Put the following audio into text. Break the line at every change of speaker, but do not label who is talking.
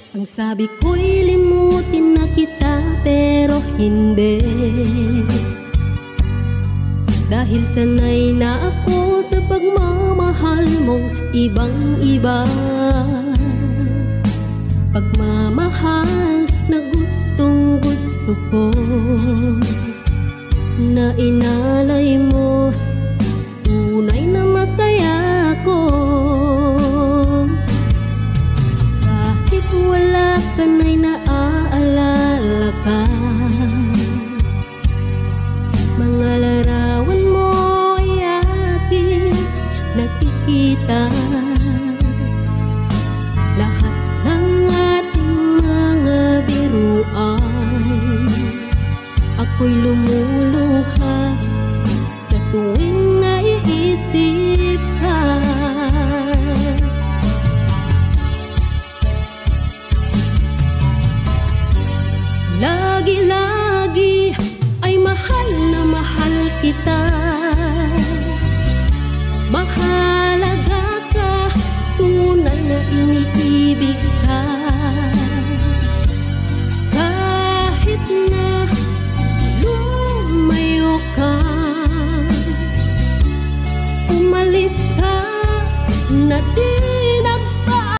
Ang sabi ko'y limutin na kita, pero hindi. Dahil sanay na ako sa pagmamahal mong ibang-iba. Pagmamahal na gustong gusto ko, na inalay mo, tunay na masaya ko. Kahit wala ka na'y naaalala ka, mga larawan mo ay aking nakikita. Lahat ng ating mga biruan, ako'y lumuluha sa tuwing naiisip ka. Lagi-lagi ay mahal na mahal kita.